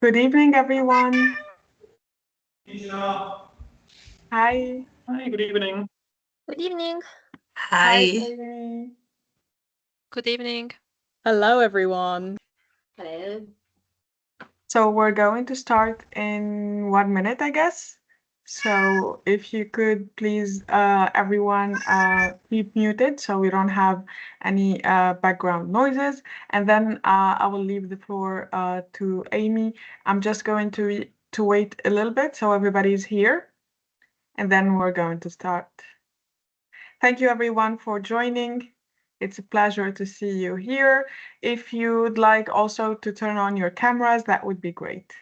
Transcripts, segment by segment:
Good evening, everyone. Hi, Hi. good evening. Good evening. Hi, Hi. Amy. Good evening. Hello, everyone. Hello. So we're going to start in 1 minute, I guess. So if you could please, everyone, keep muted so we don't have any background noises. And then I will leave the floor to Amy. I'm just going to wait a little bit so everybody's here, and then we're going to start. Thank you everyone for joining. It's a pleasure to see you here. If you'd like also to turn on your cameras, that would be great.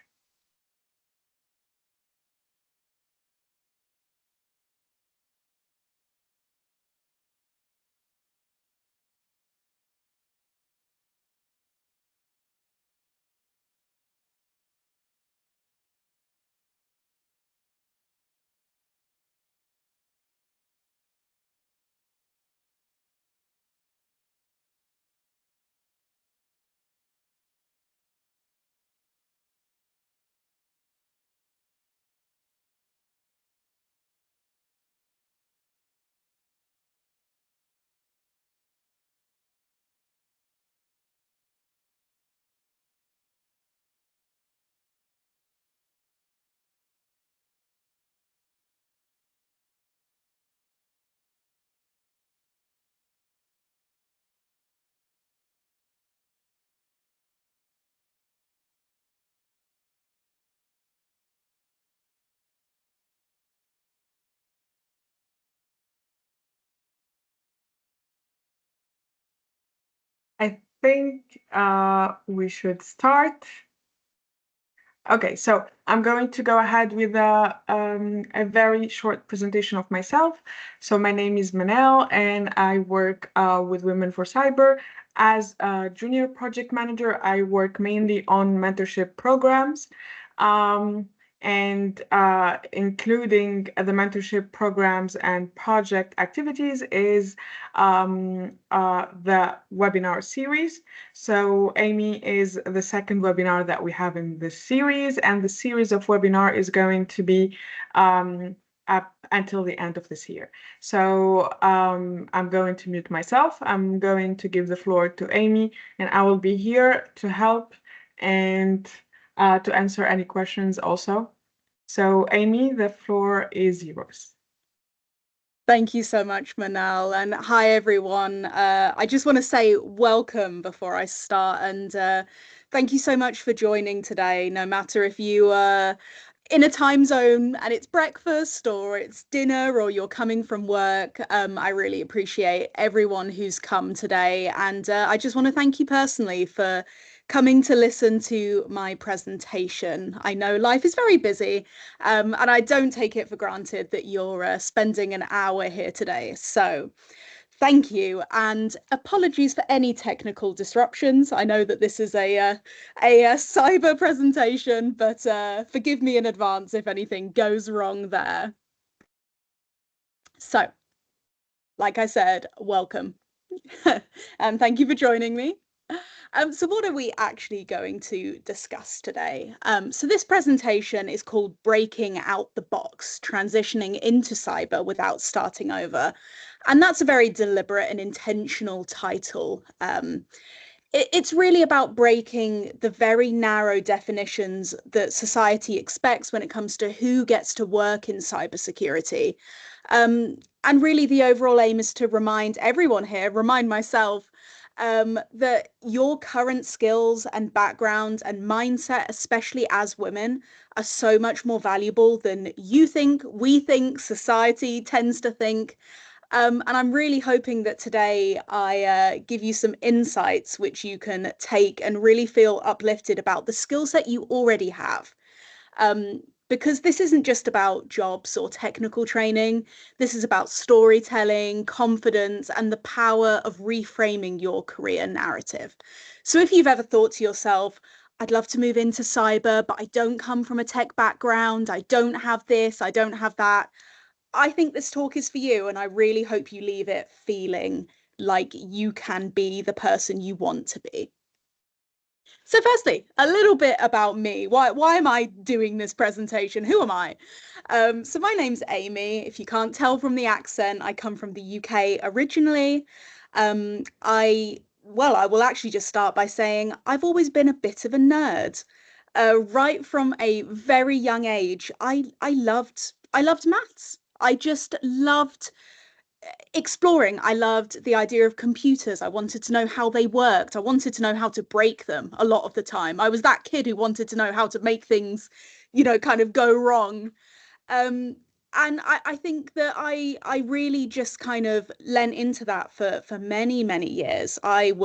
I think we should start. Okay, so I'm going to go ahead with a very short presentation of myself. So my name is Manel, and I work with Women for Cyber. As a junior project manager, I work mainly on mentorship programs. And including the mentorship programs and project activities is the webinar series. So Amy is the second webinar that we have in this series, and the series of webinar is going to be up until the end of this year. So I'm going to mute myself. I'm going to give the floor to Amy, and I will be here to help and to answer any questions also. So Amy, the floor is yours. Thank you so much, Manal. And hi, everyone. I just want to say welcome before I start. And thank you so much for joining today, no matter if you are in a time zone and it's breakfast or it's dinner or you're coming from work. I really appreciate everyone who's come today. And I just want to thank you personally for coming to listen to my presentation. I know life is very busy, and I don't take it for granted that you're spending an hour here today. So thank you, and apologies for any technical disruptions. I know that this is a cyber presentation, but forgive me in advance if anything goes wrong there. So, like I said, welcome, and thank you for joining me. So what are we actually going to discuss today? So this presentation is called Breaking Out the Box, Transitioning into Cyber Without Starting Over. And that's a very deliberate and intentional title. It's really about breaking the very narrow definitions that society expects when it comes to who gets to work in cybersecurity. And really the overall aim is to remind everyone here, remind myself, that your current skills and background and mindset, especially as women, are so much more valuable than you think, we think, society tends to think. And I'm really hoping that today I give you some insights which you can take and really feel uplifted about the skill set you already have. Because this isn't just about jobs or technical training. This is about storytelling, confidence, and the power of reframing your career narrative. So if you've ever thought to yourself, I'd love to move into cyber, but I don't come from a tech background, I don't have this, I don't have that, I think this talk is for you, and I really hope you leave it feeling like you can be the person you want to be. So firstly, a little bit about me. Why am I doing this presentation? Who am I? So my name's Amy. If you can't tell from the accent, I come from the UK originally. I will actually just start by saying I've always been a bit of a nerd. Right from a very young age, I loved maths. I just loved exploring. I loved the idea of computers. I wanted to know how they worked. I wanted to know how to break them a lot of the time. I was that kid who wanted to know how to make things, kind of go wrong. Um, and I think that I really just kind of lent into that for many, many years. And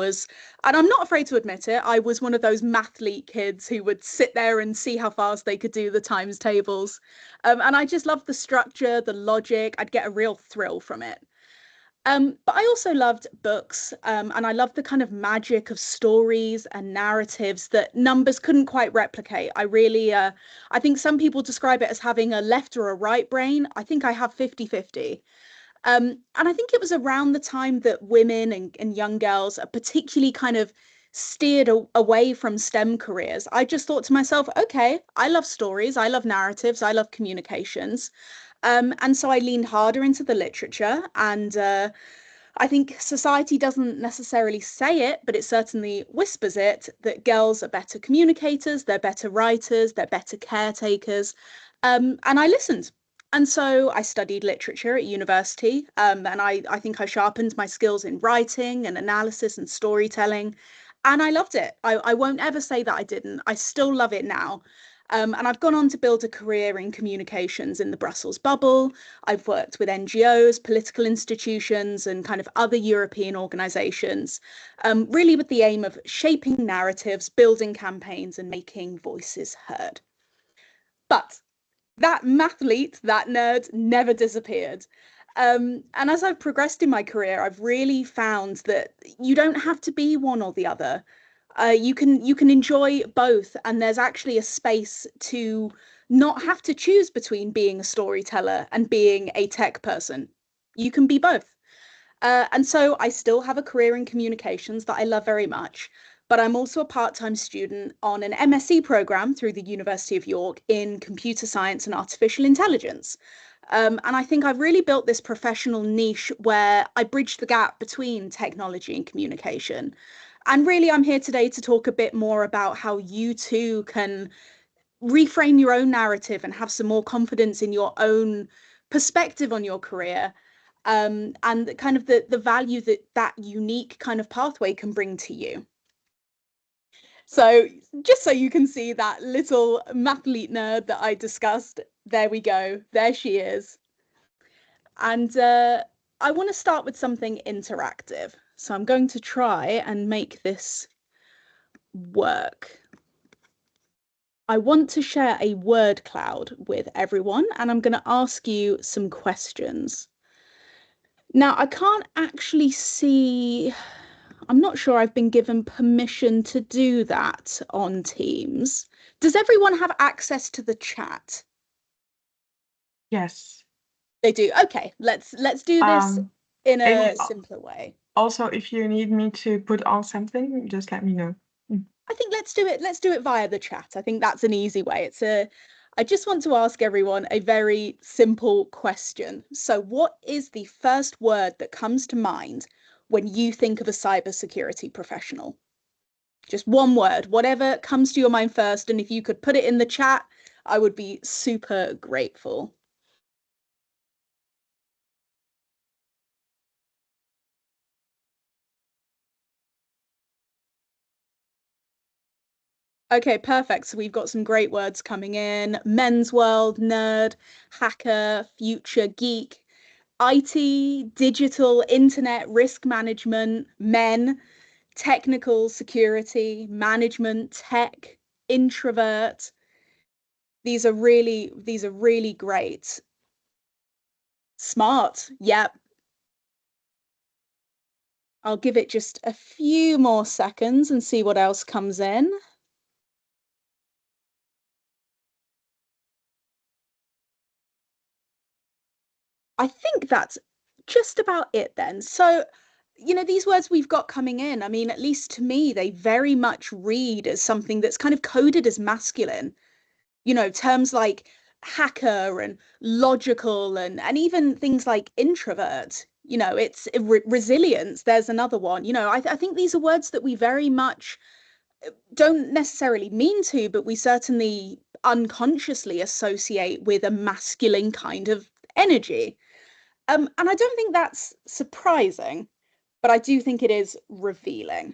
I'm not afraid to admit it, I was one of those mathlete kids who would sit there and see how fast they could do the times tables. And I just loved the structure, the logic. I'd get a real thrill from it. But I also loved books, and I loved the kind of magic of stories and narratives that numbers couldn't quite replicate. I think some people describe it as having a left or a right brain. I think I have 50-50. And I think it was around the time that women and young girls are particularly kind of steered away from STEM careers. I just thought to myself, okay, I love stories, I love narratives, I love communications. And so I leaned harder into the literature. And I think society doesn't necessarily say it, but it certainly whispers it, that girls are better communicators, they're better writers, they're better caretakers. And I listened. And so I studied literature at university, and I think I sharpened my skills in writing and analysis and storytelling. And I loved it. I won't ever say that I didn't. I still love it now. And I've gone on to build a career in communications in the Brussels bubble. I've worked with NGOs, political institutions, and kind of other European organizations, really with the aim of shaping narratives, building campaigns, and making voices heard. But that mathlete, that nerd, never disappeared. And as I've progressed in my career, I've really found that you don't have to be one or the other. You can enjoy both, and there's actually a space to not have to choose between being a storyteller and being a tech person. You can be both. And so I still have a career in communications that I love very much, but I'm also a part-time student on an MSc program through the University of York in computer science and artificial intelligence. And I think I've really built this professional niche where I bridge the gap between technology and communication. And really, I'm here today to talk a bit more about how you too can reframe your own narrative and have some more confidence in your own perspective on your career, and kind of the value that that unique kind of pathway can bring to you. So just so you can see that little mathlete nerd that I discussed, there we go, there she is. And I want to start with something interactive. So I'm going to try and make this work. I want to share a word cloud with everyone, and I'm going to ask you some questions. Now, I can't actually see, I'm not sure I've been given permission to do that on Teams. Does everyone have access to the chat? Yes. They do. Okay, let's do this in Amy, a simpler way. also, if you need me to put on something, just let me know. I think let's do it via the chat. I think that's an easy way. I just want to ask everyone a very simple question. So what is the first word that comes to mind when you think of a cybersecurity professional? Just one word, whatever comes to your mind first. And if you could put it in the chat, I would be super grateful. Okay, perfect. So we've got some great words coming in. Men's world, nerd, hacker, future, geek, IT, digital, internet, risk management, men, technical, security, management, tech, introvert. These are really great. Smart. Yep. I'll give it just a few more seconds and see what else comes in. I think that's just about it then. So these words we've got coming in, I mean, at least to me, they very much read as something that's kind of coded as masculine. Terms like hacker and logical and even things like introvert, it's resilience. There's another one. I think these are words that we very much don't necessarily mean to, but we certainly unconsciously associate with a masculine kind of energy. And I don't think that's surprising, but I do think it is revealing.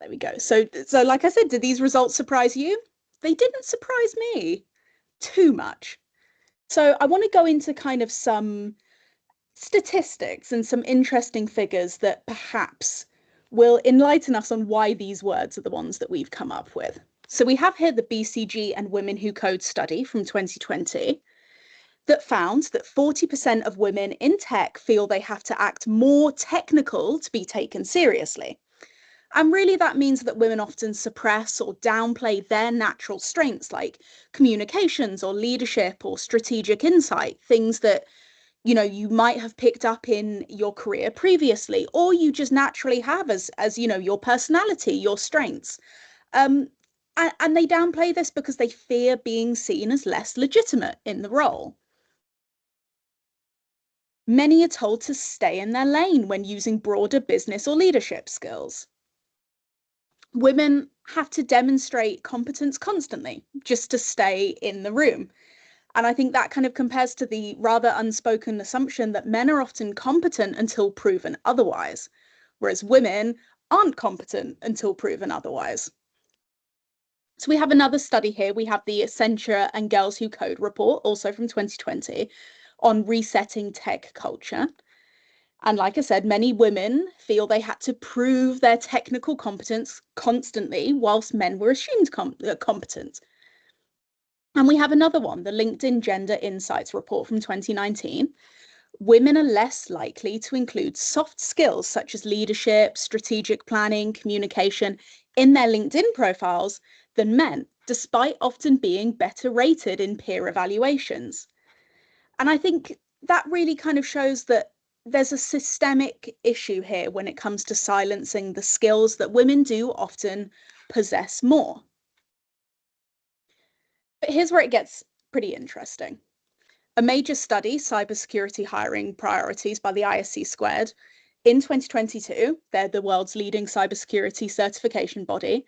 There we go. So like I said, did these results surprise you? They didn't surprise me too much. So I want to go into kind of some statistics and some interesting figures that perhaps will enlighten us on why these words are the ones that we've come up with. So we have here the BCG and Women Who Code study from 2020 that found that 40% of women in tech feel they have to act more technical to be taken seriously. And really, that means that women often suppress or downplay their natural strengths like communications or leadership or strategic insight, things that you might have picked up in your career previously, or you just naturally have as your personality, your strengths. And they downplay this because they fear being seen as less legitimate in the role. Many are told to stay in their lane when using broader business or leadership skills. Women have to demonstrate competence constantly just to stay in the room. And I think that kind of compares to the rather unspoken assumption that men are often competent until proven otherwise, whereas women aren't competent until proven otherwise. So we have another study here. We have the Accenture and Girls Who Code report, also from 2020, on resetting tech culture. And like I said, many women feel they had to prove their technical competence constantly, whilst men were assumed competent. And we have another one, the LinkedIn Gender Insights report from 2019. Women are less likely to include soft skills such as leadership, strategic planning, communication in their LinkedIn profiles than men, despite often being better rated in peer evaluations. And I think that really kind of shows that there's a systemic issue here when it comes to silencing the skills that women do often possess more. But here's where it gets pretty interesting. A major study, Cybersecurity Hiring Priorities by the ISC Squared, in 2022, they're the world's leading cybersecurity certification body,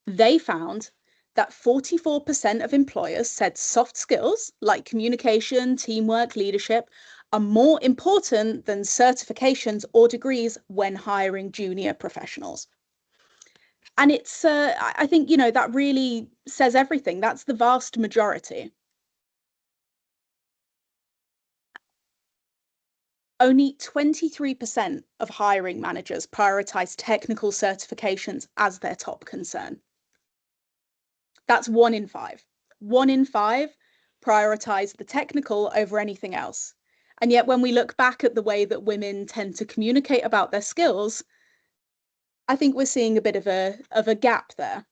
they found that 44% of employers said soft skills like communication, teamwork, leadership are more important than certifications or degrees when hiring junior professionals. And it's, I think, that really says everything. That's the vast majority. Only 23% of hiring managers prioritize technical certifications as their top concern. That's 1 in 5. 1 in 5 prioritize the technical over anything else. And yet when we look back at the way that women tend to communicate about their skills, I think we're seeing a bit of a gap there.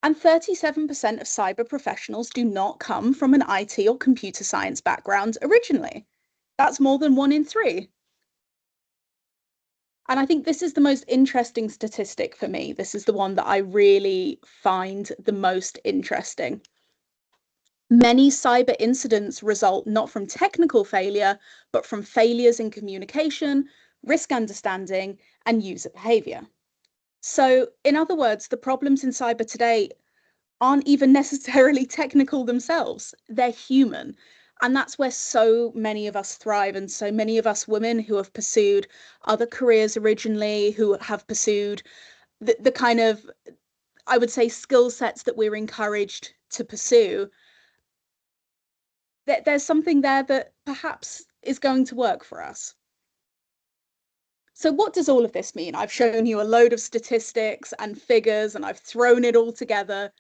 And 37% of cyber professionals do not come from an IT or computer science background originally. That's more than 1 in 3. And I think this is the most interesting statistic for me. This is the one that I really find the most interesting. Many cyber incidents result not from technical failure, but from failures in communication, risk understanding, and user behavior. So, in other words, the problems in cyber today aren't even necessarily technical themselves. They're human. And that's where so many of us thrive, and so many of us women who have pursued other careers originally, who have pursued the kind of, I would say, skill sets that we're encouraged to pursue. There's something there that perhaps is going to work for us. So what does all of this mean? I've shown you a load of statistics and figures, and I've thrown it all together.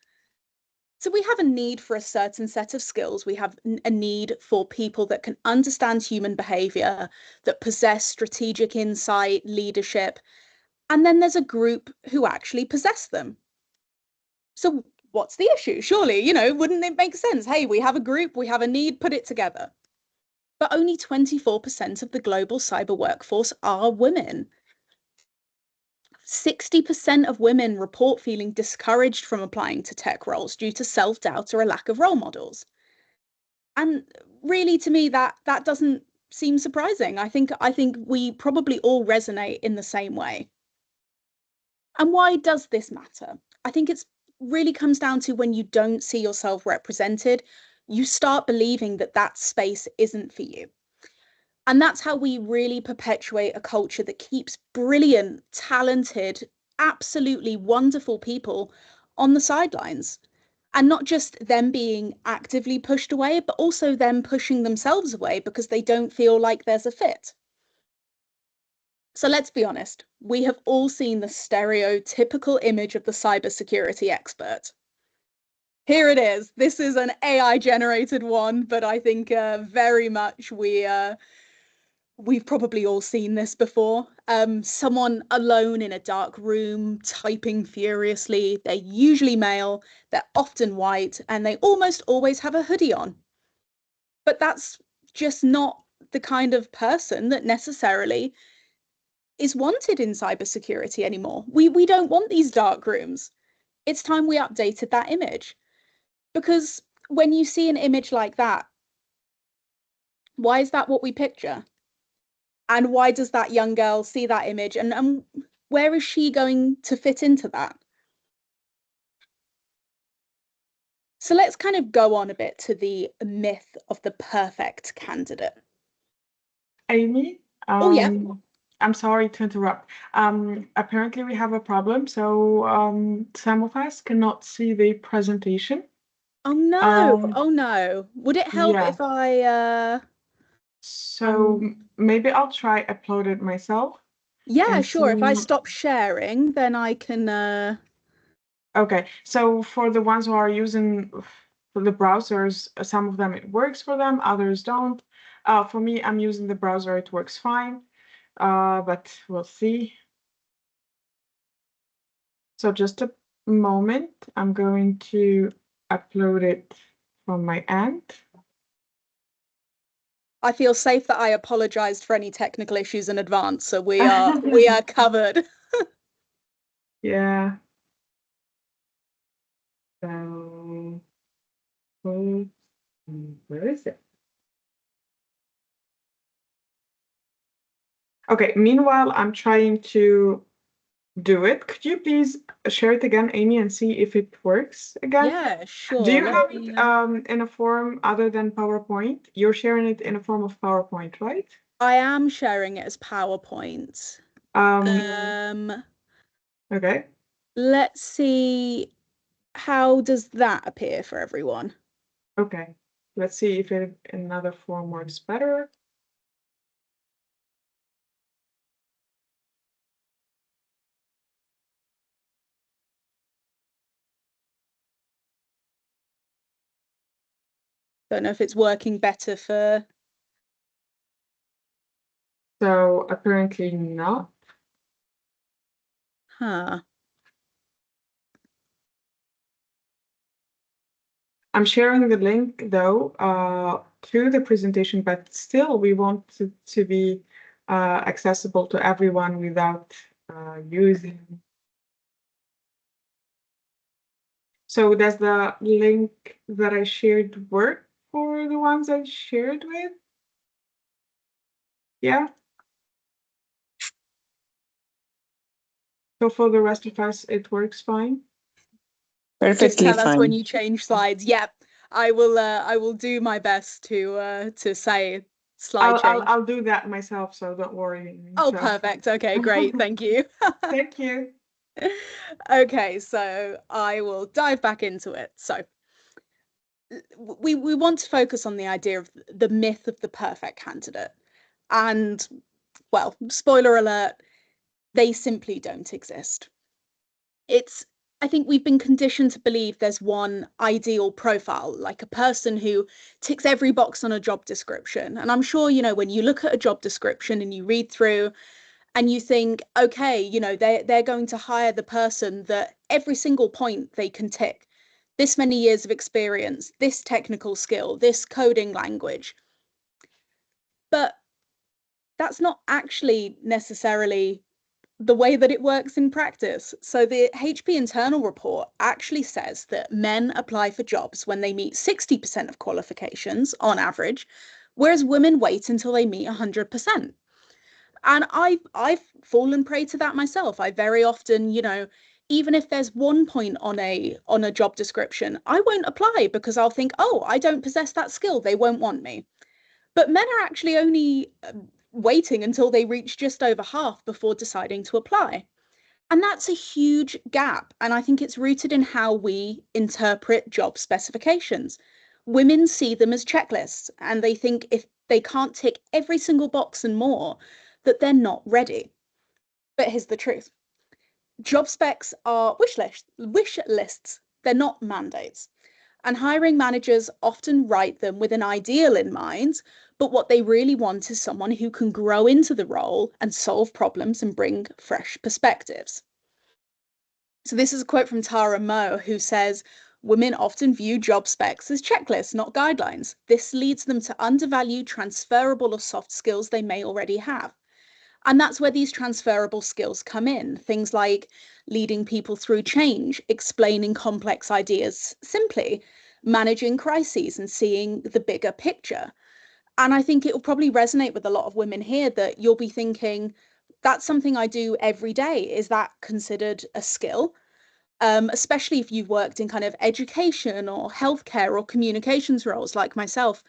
So we have a need for a certain set of skills. We have a need for people that can understand human behavior, that possess strategic insight, leadership, and then there's a group who actually possess them. So what's the issue? Surely, wouldn't it make sense? Hey, we have a group, we have a need, put it together. But only 24% of the global cyber workforce are women. 60% of women report feeling discouraged from applying to tech roles due to self-doubt or a lack of role models. And really, to me, that doesn't seem surprising. I think we probably all resonate in the same way. And why does this matter? I think it's really comes down to when you don't see yourself represented, you start believing that space isn't for you. And that's how we really perpetuate a culture that keeps brilliant, talented, absolutely wonderful people on the sidelines. And not just them being actively pushed away, but also them pushing themselves away because they don't feel like there's a fit. So let's be honest, we have all seen the stereotypical image of the cybersecurity expert. Here it is. This is an AI generated one, but I think very much we've probably all seen this before. Someone alone in a dark room, typing furiously. They're usually male, they're often white, and they almost always have a hoodie on. But that's just not the kind of person that necessarily is wanted in cybersecurity anymore. We don't want these dark rooms. It's time we updated that image. Because when you see an image like that, why is that what we picture? And why does that young girl see that image? And where is she going to fit into that? So let's kind of go on a bit to the myth of the perfect candidate. Amy, Oh, yeah. I'm sorry to interrupt. Apparently we have a problem, so some of us cannot see the presentation. Oh no, oh no. Would it help Yeah. if I So maybe I'll try upload it myself. yeah, and sure. If I see- stop sharing, then I can Okay, so for the ones who are using for the browsers, some of them it works for them, others don't. For me, I'm using the browser, it works fine, but we'll see. So just a moment, I'm going to upload it from my end. I feel safe that I apologized for any technical issues in advance, so we are covered. Yeah. So, where is it? Okay, meanwhile, I'm trying to do it. Could you please share it again, Amy, and see if it works again? Yeah, sure. Do you have it in a form other than PowerPoint? You're sharing it in a form of PowerPoint, right? I am sharing it as PowerPoint. Okay. Let's see, how does that appear for everyone? Okay. Let's see if it another form works better. Don't know if it's working better for... So apparently not. Huh. I'm sharing the link though to the presentation, but still we want it to be accessible to everyone without using. So does the link that I shared work for the ones I shared with? Yeah. So for the rest of us, it works fine. Just Perfectly tell us when fine. you change slides. Yep. I will do my best to say slide change. I'll do that myself, so don't worry. Oh, So. perfect. Okay, great. Thank you. Thank you. Okay, so I will dive back into it. So we want to focus on the idea of the myth of the perfect candidate. And, well, spoiler alert, they simply don't exist. I think we've been conditioned to believe there's one ideal profile, like a person who ticks every box on a job description. And I'm sure, when you look at a job description and you read through and you think, okay, they're going to hire the person that every single point they can tick. this many years of experience, this technical skill, this coding language. But that's not actually necessarily the way that it works in practice. So the HP internal report actually says that men apply for jobs when they meet 60% of qualifications on average, whereas women wait until they meet 100%. And I've fallen prey to that myself. I very often, even if there's one point on a job description, I won't apply because I'll think, oh, I don't possess that skill, they won't want me. But men are actually only waiting until they reach just over half before deciding to apply. And that's a huge gap. And I think it's rooted in how we interpret job specifications. Women see them as checklists, and they think if they can't tick every single box and more, that they're not ready. But here's the truth. Job specs are wish lists. They're not mandates. And hiring managers often write them with an ideal in mind, but what they really want is someone who can grow into the role and solve problems and bring fresh perspectives. So this is a quote from Tara Moe, who says, "Women often view job specs as checklists, not guidelines. This leads them to undervalue transferable or soft skills they may already have." And that's where these transferable skills come in. Things like leading people through change, explaining complex ideas simply, managing crises and seeing the bigger picture. And I think it will probably resonate with a lot of women here that you'll be thinking, that's something I do every day. Is that considered a skill? Especially if you've worked in kind of education or healthcare or communications roles like myself,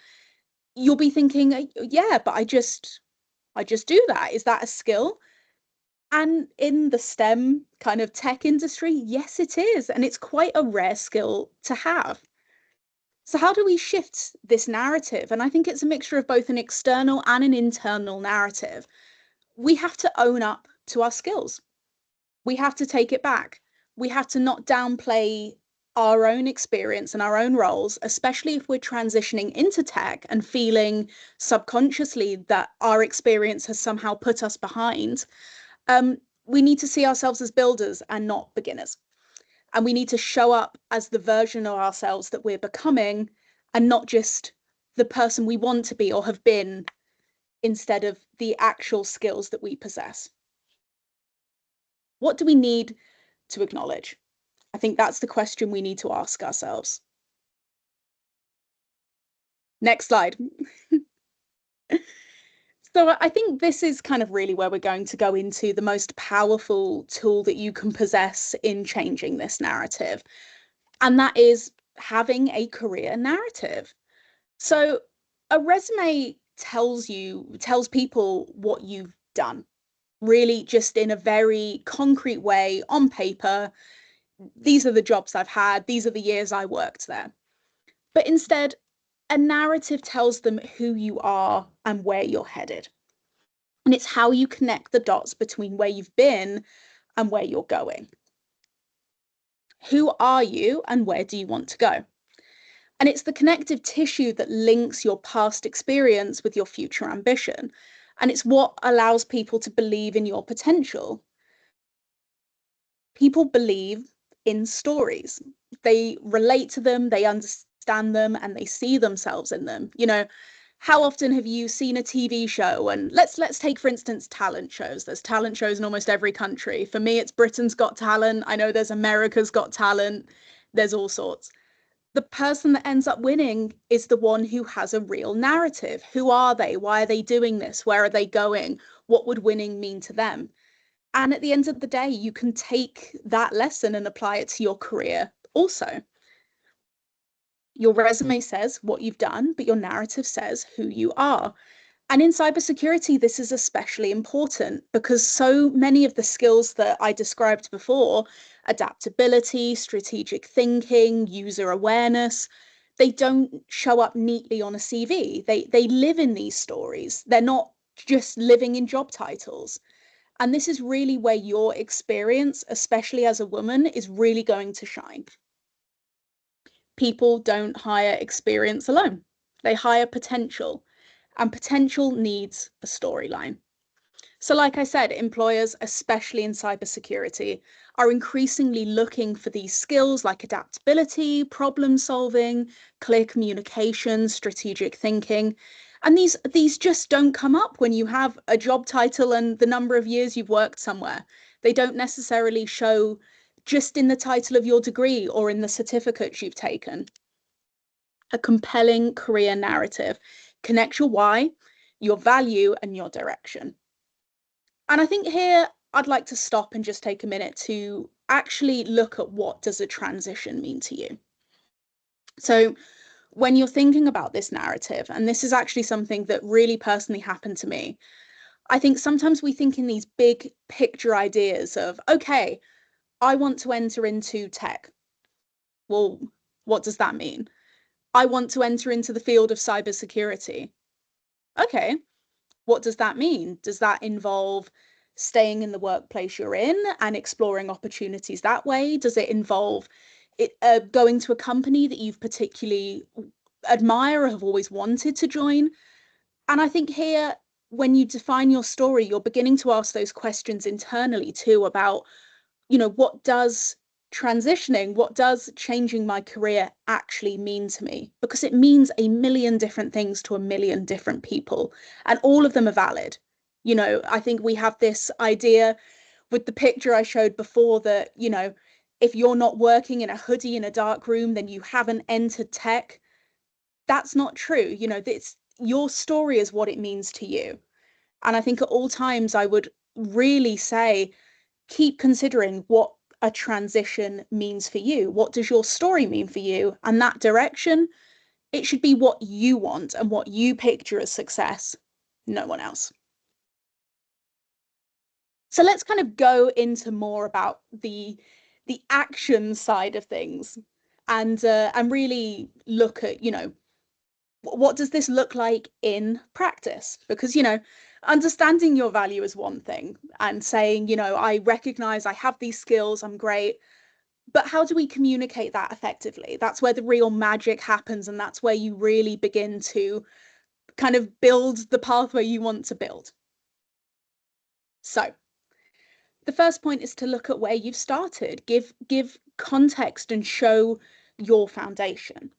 you'll be thinking, yeah, but I just do that. Is that a skill? And in the STEM kind of tech industry, yes, it is. And it's quite a rare skill to have. So how do we shift this narrative? And I think it's a mixture of both an external and an internal narrative. We have to own up to our skills. We have to take it back. We have to not downplay our own experience and our own roles, especially if we're transitioning into tech and feeling subconsciously that our experience has somehow put us behind. We need to see ourselves as builders and not beginners. And we need to show up as the version of ourselves that we're becoming and not just the person we want to be or have been instead of the actual skills that we possess. What do we need to acknowledge? I think that's the question we need to ask ourselves. Next slide. So I think this is kind of really where we're going to go into the most powerful tool that you can possess in changing this narrative. And that is having a career narrative. So a resume tells people what you've done, really just in a very concrete way on paper. These are the jobs I've had. These are the years I worked there. But instead, a narrative tells them who you are and where you're headed. And it's how you connect the dots between where you've been and where you're going. Who are you and where do you want to go? And it's the connective tissue that links your past experience with your future ambition. And it's what allows people to believe in your potential. People believe in stories. They relate to them, they understand them, and they see themselves in them. How often have you seen a TV show? And let's take, for instance, talent shows. There's talent shows in almost every country. For me, it's Britain's Got Talent. I know there's America's Got Talent. There's all sorts. The person that ends up winning is the one who has a real narrative. Who are they? Why are they doing this? Where are they going? What would winning mean to them? And at the end of the day, you can take that lesson and apply it to your career also. Your resume says what you've done, but your narrative says who you are. And in cybersecurity, this is especially important because so many of the skills that I described before, adaptability, strategic thinking, user awareness, they don't show up neatly on a CV. They live in these stories. They're not just living in job titles. And this is really where your experience, especially as a woman, is really going to shine. People don't hire experience alone. They hire potential, and potential needs a storyline. So like I said, employers, especially in cybersecurity, are increasingly looking for these skills like adaptability, problem solving, clear communication, strategic thinking. And these just don't come up when you have a job title and the number of years you've worked somewhere. They don't necessarily show just in the title of your degree or in the certificates you've taken. A compelling career narrative connects your why, your value, and your direction. And I think here I'd like to stop and just take a minute to actually look at what does a transition mean to you. So when you're thinking about this narrative, and this is actually something that really personally happened to me, I think sometimes we think in these big picture ideas of, okay, I want to enter into tech. Well, what does that mean? I want to enter into the field of cybersecurity. Okay, what does that mean? Does that involve staying in the workplace you're in and exploring opportunities that way? Does it involve going to a company that you've particularly admire or have always wanted to join? And I think here, when you define your story, you're beginning to ask those questions internally too about, what does transitioning, what does changing my career actually mean to me? Because it means a million different things to a million different people, and all of them are valid. I think we have this idea with the picture I showed before that, if you're not working in a hoodie in a dark room, then you haven't entered tech. That's not true. Your story is what it means to you. And I think at all times I would really say, keep considering what a transition means for you. What does your story mean for you? And that direction, it should be what you want and what you picture as success, no one else. So let's kind of go into more about the action side of things, and really look at, what does this look like in practice? Because, understanding your value is one thing and saying, I recognize I have these skills, I'm great. But how do we communicate that effectively? That's where the real magic happens. And that's where you really begin to kind of build the pathway you want to build. So the first point is to look at where you've started, give context and show your foundation.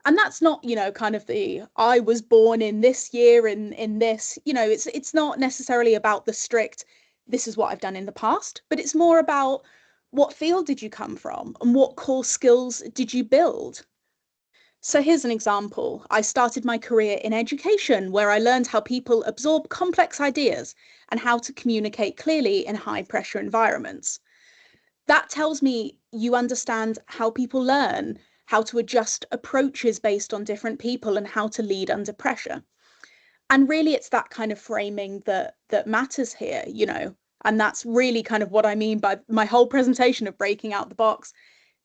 And that's not, kind of the I was born in this year in this, it's not necessarily about the strict, this is what I've done in the past, but it's more about what field did you come from and what core skills did you build? So here's an example. I started my career in education, where I learned how people absorb complex ideas and how to communicate clearly in high pressure environments. That tells me you understand how people learn, how to adjust approaches based on different people, and how to lead under pressure. And really, it's that kind of framing that matters here, and that's really kind of what I mean by my whole presentation of breaking out the box.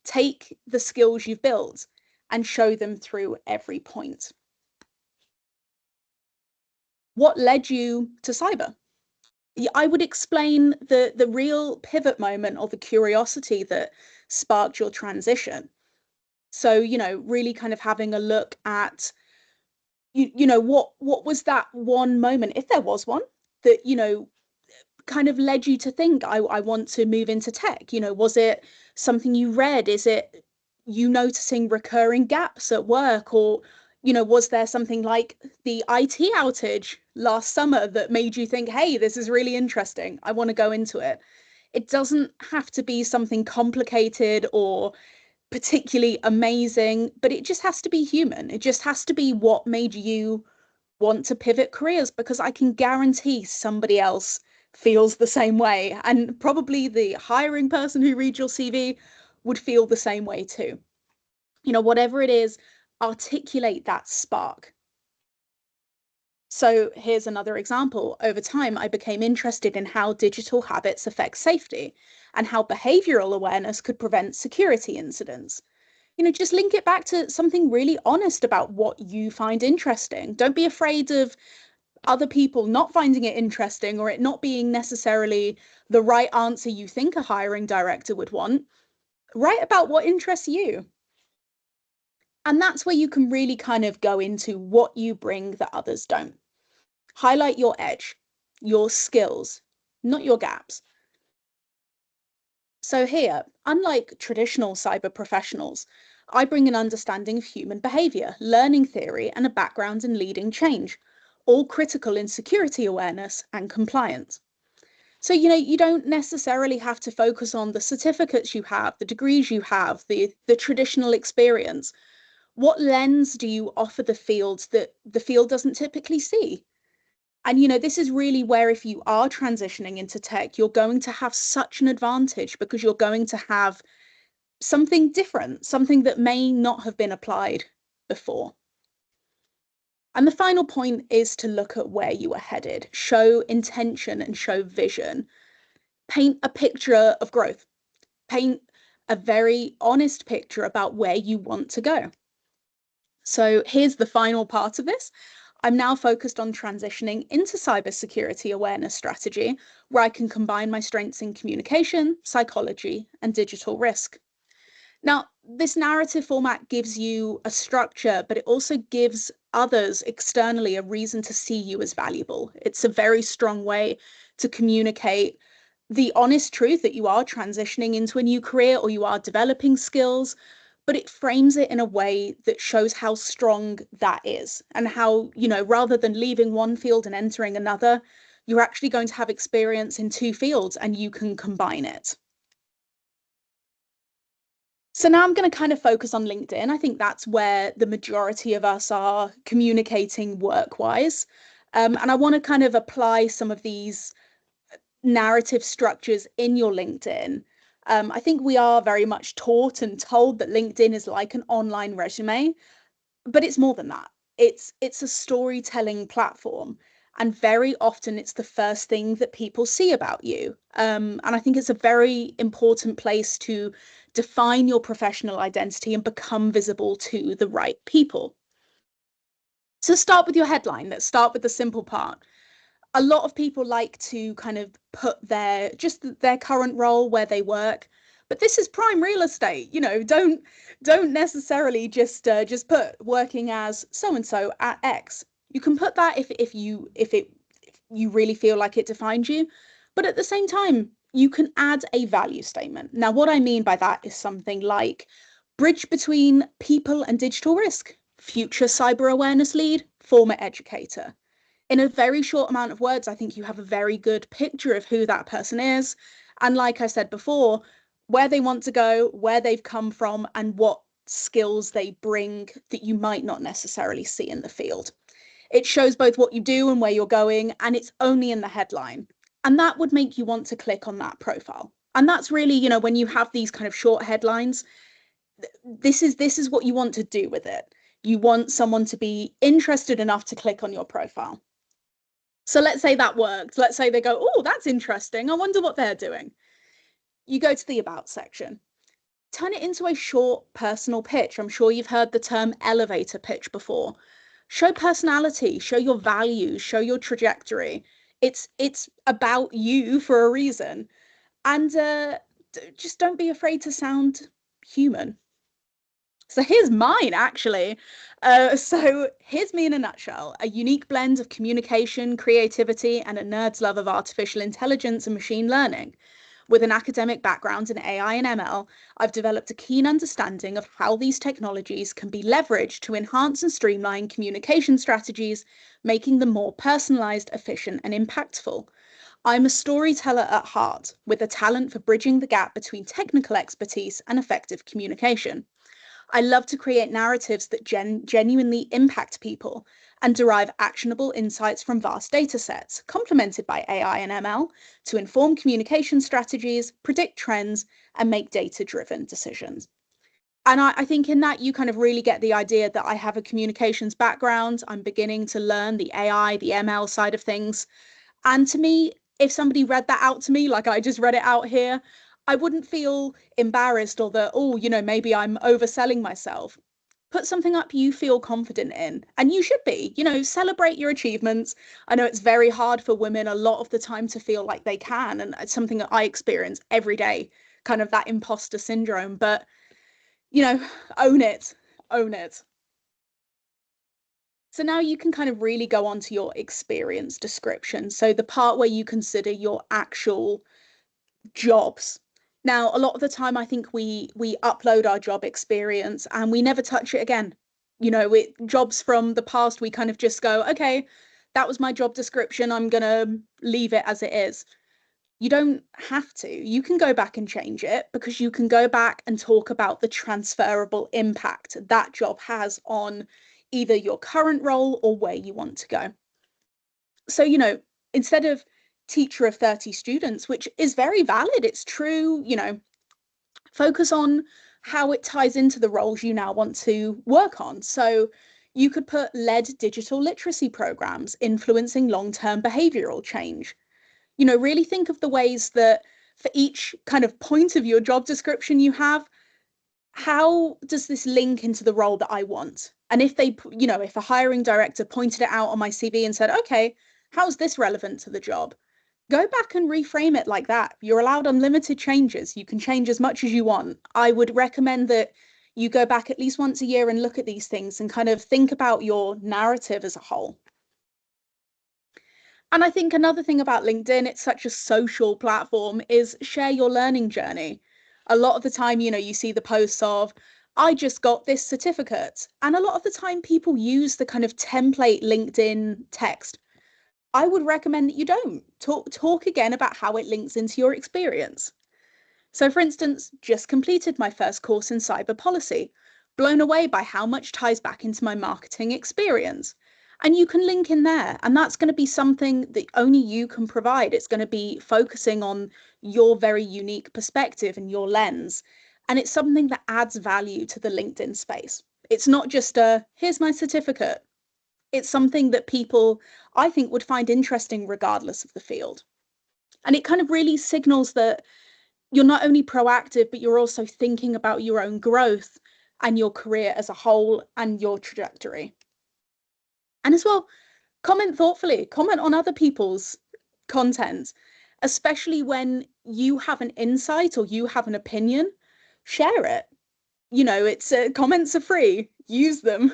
Take the skills you've built and show them through every point. What led you to cyber? I would explain the real pivot moment or the curiosity that sparked your transition. So, really kind of having a look at, what was that one moment, if there was one, that, kind of led you to think, I want to move into tech? Was it something you read? Is it you noticing recurring gaps at work? Or, was there something like the IT outage last summer that made you think, hey, this is really interesting, I want to go into it? It doesn't have to be something complicated or particularly amazing, but it just has to be human. It just has to be what made you want to pivot careers, because I can guarantee somebody else feels the same way. And probably the hiring person who reads your CV would feel the same way too. Whatever it is, articulate that spark. So here's another example. Over time, I became interested in how digital habits affect safety and how behavioral awareness could prevent security incidents. Just link it back to something really honest about what you find interesting. Don't be afraid of other people not finding it interesting or it not being necessarily the right answer you think a hiring director would want. Write about what interests you. And that's where you can really kind of go into what you bring that others don't. Highlight your edge. your skills, not your gaps. So here, unlike traditional cyber professionals, I bring an understanding of human behavior, learning theory, and a background in leading change, all critical in security awareness and compliance. So, you don't necessarily have to focus on the certificates you have, the degrees you have, the traditional experience. What lens do you offer the field that the field doesn't typically see? And, this is really where if you are transitioning into tech, you're going to have such an advantage because you're going to have something different, something that may not have been applied before. And the final point is to look at where you are headed, show intention and show vision. Paint a picture of growth, paint a very honest picture about where you want to go. So here's the final part of this. I'm now focused on transitioning into cybersecurity awareness strategy, where I can combine my strengths in communication, psychology, and digital risk. Now, this narrative format gives you a structure, but it also gives others externally a reason to see you as valuable. It's a very strong way to communicate the honest truth that you are transitioning into a new career or you are developing skills, but it frames it in a way that shows how strong that is and how, rather than leaving one field and entering another, you're actually going to have experience in two fields and you can combine it. So now I'm going to kind of focus on LinkedIn. I think that's where the majority of us are communicating work-wise. And I want to kind of apply some of these narrative structures in your LinkedIn. I think we are very much taught and told that LinkedIn is like an online resume, but it's more than that. It's a storytelling platform. And very often it's the first thing that people see about you. And I think it's a very important place to define your professional identity and become visible to the right people. So start with your headline. Let's start with the simple part. A lot of people like to kind of put their current role where they work, but this is prime real estate. Don't necessarily just put working as so and so at X. You can put that if you really feel like it defines you, but at the same time you can add a value statement. Now, what I mean by that is something like bridge between people and digital risk, future cyber awareness lead, former educator. In a very short amount of words, I think you have a very good picture of who that person is. And like I said before, where they want to go, where they've come from, and what skills they bring that you might not necessarily see in the field. It shows both what you do and where you're going, and it's only in the headline. And that would make you want to click on that profile. And that's really, when you have these kind of short headlines, this is what you want to do with it. You want someone to be interested enough to click on your profile. So let's say that worked. Let's say they go, oh, that's interesting. I wonder what they're doing. You go to the about section. Turn it into a short personal pitch. I'm sure you've heard the term elevator pitch before. Show personality, show your values, show your trajectory. It's about you for a reason. And just don't be afraid to sound human. So here's mine, actually. So here's me in a nutshell, a unique blend of communication, creativity, and a nerd's love of artificial intelligence and machine learning. With an academic background in AI and ML, I've developed a keen understanding of how these technologies can be leveraged to enhance and streamline communication strategies, making them more personalized, efficient, and impactful. I'm a storyteller at heart, with a talent for bridging the gap between technical expertise and effective communication. I love to create narratives that genuinely impact people and derive actionable insights from vast data sets, complemented by AI and ML, to inform communication strategies, predict trends, and make data-driven decisions. And I think in that you kind of really get the idea that I have a communications background. I'm beginning to learn the AI, the ML side of things. And to me, if somebody read that out to me, like I just read it out here, I wouldn't feel embarrassed or that, oh, maybe I'm overselling myself. Put something up you feel confident in, and you should be, celebrate your achievements. I know it's very hard for women a lot of the time to feel like they can, and it's something that I experience every day, kind of that imposter syndrome, but, own it, own it. So now you can kind of really go on to your experience description. So the part where you consider your actual jobs. Now, a lot of the time, I think we upload our job experience and we never touch it again. Jobs from the past, we kind of just go, okay, that was my job description. I'm going to leave it as it is. You don't have to. You can go back and change it, because you can go back and talk about the transferable impact that job has on either your current role or where you want to go. So, instead of teacher of 30 students, which is very valid, it's true, focus on how it ties into the roles you now want to work on. So you could put led digital literacy programs influencing long-term behavioral change. Really think of the ways that for each kind of point of your job description you have, how does this link into the role that I want? And if if a hiring director pointed it out on my CV and said, okay, how's this relevant to the job? Go back and reframe it like that. You're allowed unlimited changes. You can change as much as you want. I would recommend that you go back at least once a year and look at these things and kind of think about your narrative as a whole. And I think another thing about LinkedIn, it's such a social platform, is share your learning journey. A lot of the time, you see the posts of, I just got this certificate. And a lot of the time people use the kind of template LinkedIn text. I would recommend that you don't. Talk again about how it links into your experience. So, for instance, just completed my first course in cyber policy, blown away by how much ties back into my marketing experience. And you can link in there, and that's going to be something that only you can provide. It's going to be focusing on your very unique perspective and your lens. And it's something that adds value to the LinkedIn space. It's not just here's my certificate. It's something that people, I think, would find interesting regardless of the field. And it kind of really signals that you're not only proactive, but you're also thinking about your own growth and your career as a whole and your trajectory. And as well, comment thoughtfully, comment on other people's content, especially when you have an insight or you have an opinion, share it. It's comments are free, use them.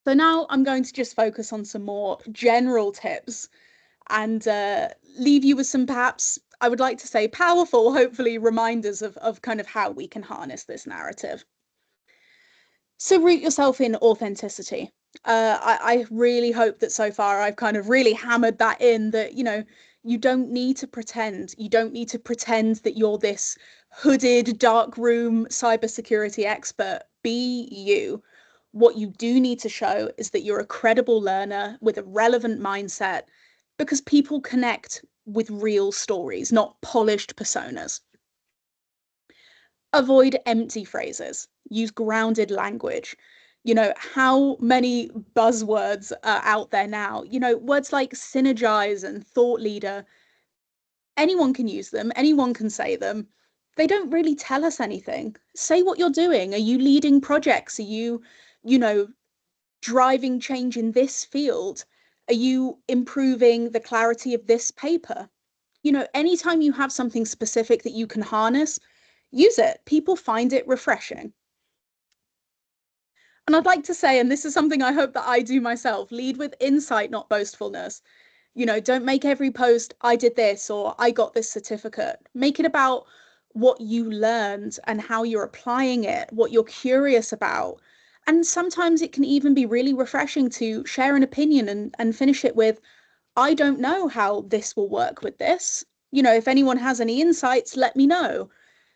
So now I'm going to just focus on some more general tips and leave you with some, perhaps, I would like to say, powerful, hopefully, reminders of kind of how we can harness this narrative. So root yourself in authenticity. I really hope that so far I've kind of really hammered that in, that, you don't need to pretend. You don't need to pretend that you're this hooded, dark room cybersecurity expert. Be you. What you do need to show is that you're a credible learner with a relevant mindset, because people connect with real stories, not polished personas. Avoid empty phrases. Use grounded language. How many buzzwords are out there now? Words like synergize and thought leader. Anyone can use them. Anyone can say them. They don't really tell us anything. Say what you're doing. Are you leading projects? Are you, driving change in this field? Are you improving the clarity of this paper? Anytime you have something specific that you can harness, use it. People find it refreshing. And I'd like to say, and this is something I hope that I do myself, lead with insight, not boastfulness. Don't make every post, I did this or I got this certificate. Make it about what you learned and how you're applying it, what you're curious about. And sometimes it can even be really refreshing to share an opinion and finish it with, I don't know how this will work with this. If anyone has any insights, let me know.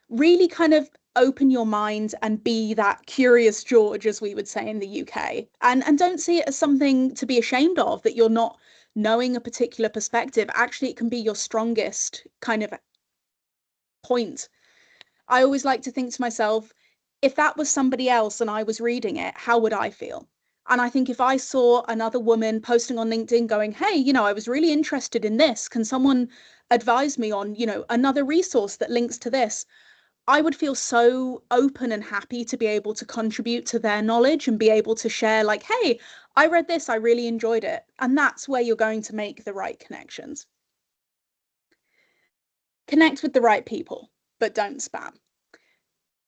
Really kind of open your mind and be that curious George, as we would say in the UK. And don't see it as something to be ashamed of, that you're not knowing a particular perspective. Actually, it can be your strongest kind of point. I always like to think to myself, if that was somebody else and I was reading it, how would I feel? And I think if I saw another woman posting on LinkedIn going, hey, I was really interested in this. Can someone advise me on, another resource that links to this? I would feel so open and happy to be able to contribute to their knowledge and be able to share, like, hey, I read this, I really enjoyed it. And that's where you're going to make the right connections. Connect with the right people, but don't spam.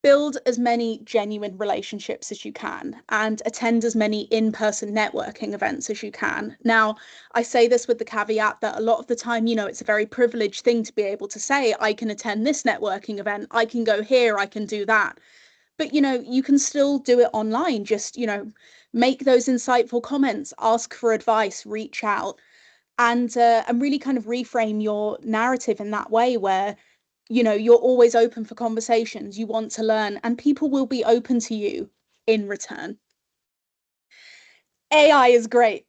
Build as many genuine relationships as you can and attend as many in-person networking events as you can. Now, I say this with the caveat that a lot of the time, it's a very privileged thing to be able to say, I can attend this networking event, I can go here, I can do that. But, you can still do it online. Just, make those insightful comments, ask for advice, reach out, and really kind of reframe your narrative in that way where you're always open for conversations, you want to learn, and people will be open to you in return. AI is great,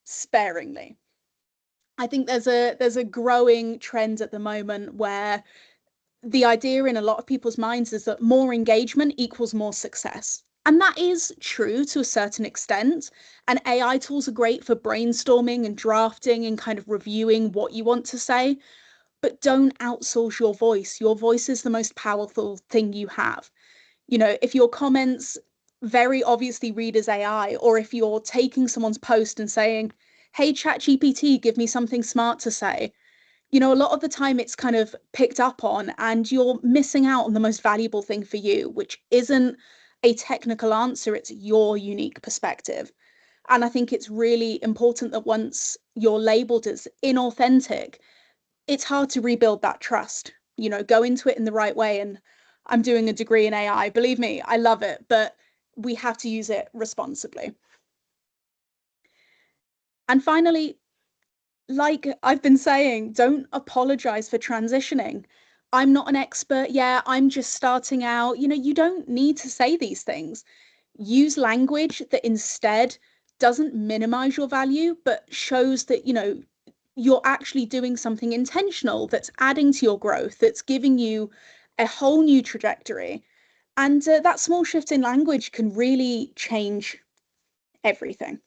sparingly. I think there's a growing trend at the moment where the idea in a lot of people's minds is that more engagement equals more success. And that is true to a certain extent. And AI tools are great for brainstorming and drafting and kind of reviewing what you want to say. But don't outsource your voice. Your voice is the most powerful thing you have. If your comments very obviously read as AI, or if you're taking someone's post and saying, hey, ChatGPT, give me something smart to say, a lot of the time it's kind of picked up on and you're missing out on the most valuable thing for you, which isn't a technical answer, it's your unique perspective. And I think it's really important that once you're labeled as inauthentic, it's hard to rebuild that trust. Go into it in the right way. And I'm doing a degree in AI. Believe me, I love it, but we have to use it responsibly. And finally, like I've been saying, don't apologize for transitioning. I'm not an expert. Yeah, I'm just starting out. You don't need to say these things. Use language that instead doesn't minimize your value, but shows that, you're actually doing something intentional that's adding to your growth, that's giving you a whole new trajectory. And that small shift in language can really change everything.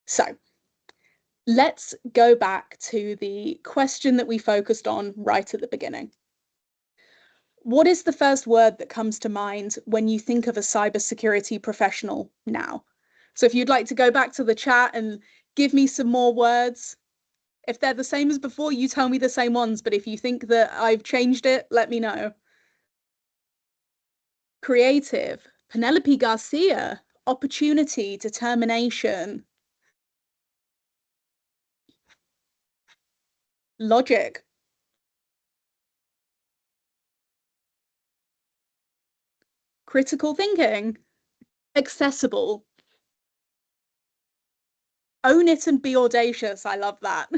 So let's go back to the question that we focused on right at the beginning. What is the first word that comes to mind when you think of a cybersecurity professional now? So if you'd like to go back to the chat and give me some more words, if they're the same as before, you tell me the same ones. But if you think that I've changed it, let me know. Creative, Penelope Garcia, opportunity, determination. Logic, critical thinking. Accessible, own it and be audacious. I love that.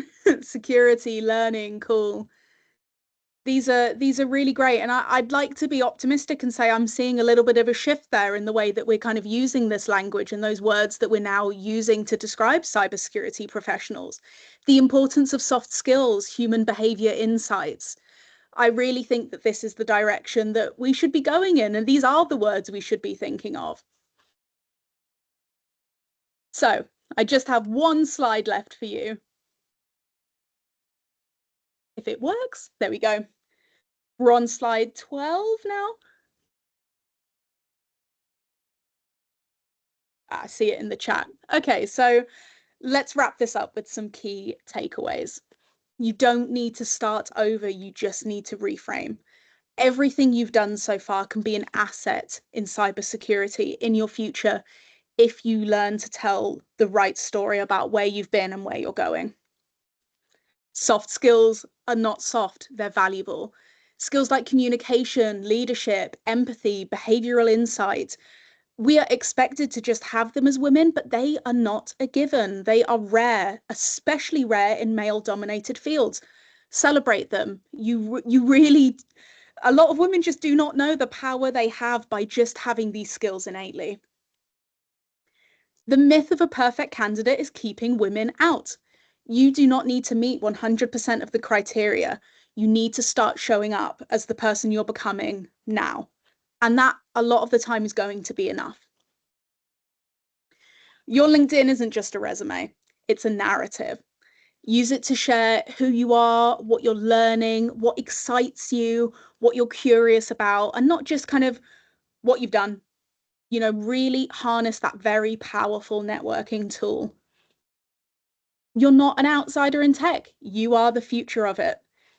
Security, learning, cool. These are really great. And I'd like to be optimistic and say I'm seeing a little bit of a shift there in the way that we're kind of using this language and those words that we're now using to describe cybersecurity professionals. The importance of soft skills, human behavior insights. I really think that this is the direction that we should be going in, and these are the words we should be thinking of. So I just have one slide left for you. If it works, there we go. We're on slide 12 now. I see it in the chat. Okay, so let's wrap this up with some key takeaways. You don't need to start over, you just need to reframe. Everything you've done so far can be an asset in cybersecurity in your future if you learn to tell the right story about where you've been and where you're going. Soft skills are not soft, they're valuable. Skills like communication, leadership, empathy, behavioral insight, we are expected to just have them as women, but they are not a given. They are rare, especially rare in male-dominated fields. Celebrate them. You really, a lot of women just do not know the power they have by just having these skills innately. The myth of a perfect candidate is keeping women out. You do not need to meet 100% of the criteria. You need to start showing up as the person you're becoming now. And that a lot of the time is going to be enough. Your LinkedIn isn't just a resume, it's a narrative. Use it to share who you are, what you're learning, what excites you, what you're curious about, and not just kind of what you've done. Really harness that very powerful networking tool. You're not an outsider in tech. You are the future of it.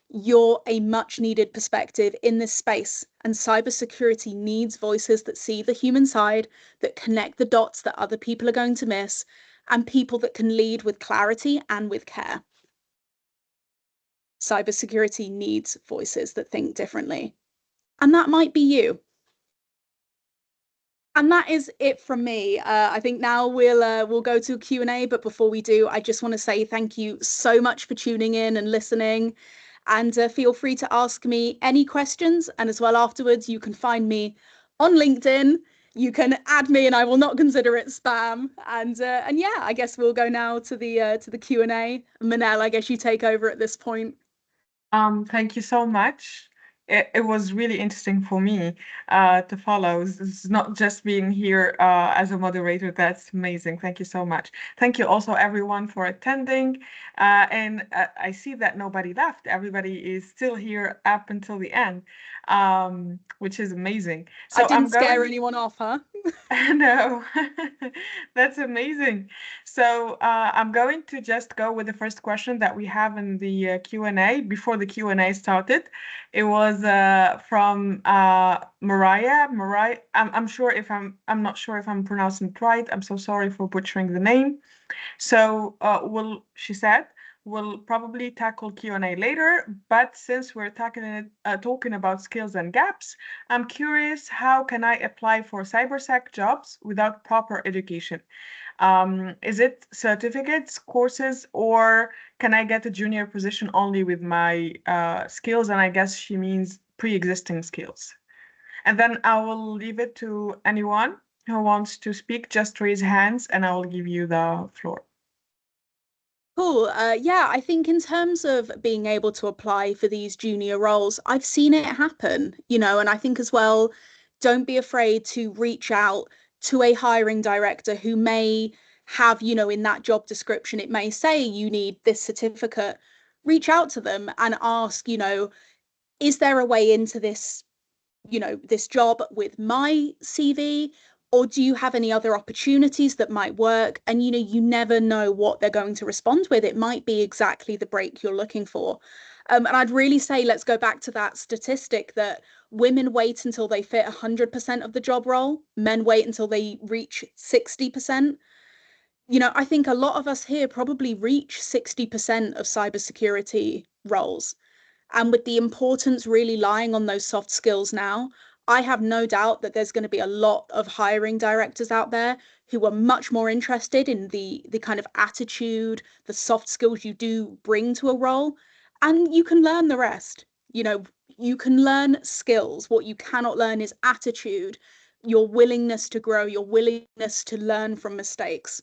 You're a much needed perspective in this space, and cybersecurity needs voices that see the human side, that connect the dots that other people are going to miss, and people that can lead with clarity and with care. Cybersecurity needs voices that think differently, and that might be you. And that is it from me. I think now we'll go to a Q&A, but before we do, I just want to say thank you so much for tuning in and listening. And feel free to ask me any questions. And as well afterwards, you can find me on LinkedIn. You can add me, and I will not consider it spam. And yeah, I guess we'll go now to the Q&A. Manel, I guess you take over at this point. Thank you so much. It was really interesting for me to follow. It's not just being here as a moderator. That's amazing. Thank you so much. Thank you also everyone for attending. And I see that nobody left. Everybody is still here up until the end, which is amazing. So I didn't scare anyone off, huh? No, that's amazing. So I'm going to just go with the first question that we have in the Q&A. Before the Q&A started, it was from Mariah. Mariah, I'm not sure if I'm pronouncing it right. I'm so sorry for butchering the name. So she said, we'll probably tackle Q&A later, but since we're talking about skills and gaps, I'm curious, how can I apply for cybersec jobs without proper education? Is it certificates, courses, or can I get a junior position only with my skills? And I guess she means pre-existing skills. And then I will leave it to anyone who wants to speak. Just raise hands and I will give you the floor. Cool. Yeah, I think in terms of being able to apply for these junior roles, I've seen it happen, and I think as well, don't be afraid to reach out to a hiring director who may have, in that job description, it may say you need this certificate. Reach out to them and ask, is there a way into this this job with my CV, or do you have any other opportunities that might work? And you never know what they're going to respond with. It might be exactly the break you're looking for. And I'd really say, let's go back to that statistic that women wait until they fit 100% of the job role, men wait until they reach 60%. I think a lot of us here probably reach 60% of cybersecurity roles. And with the importance really lying on those soft skills now, I have no doubt that there's going to be a lot of hiring directors out there who are much more interested in the kind of attitude, the soft skills you do bring to a role, and you can learn the rest. You can learn skills. What you cannot learn is attitude, your willingness to grow, your willingness to learn from mistakes.